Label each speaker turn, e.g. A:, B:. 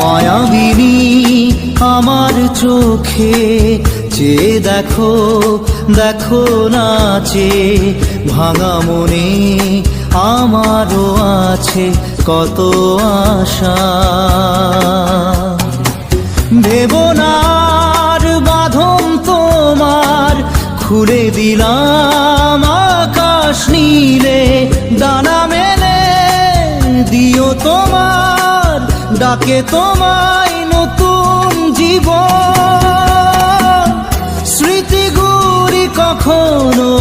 A: মায়াবিনী আমার চোখে চেয়ে দেখো, দেখো নাচে ভাঙা মনে আমারও আছে কত আশা। দেবনার বাঁধন তোমার খুলে দিলাম আকাশ নীলে, ডানা মেলে দিও তোমার ডাকে তোমায় নতুন জীবন। স্মৃতিগুলি কখনো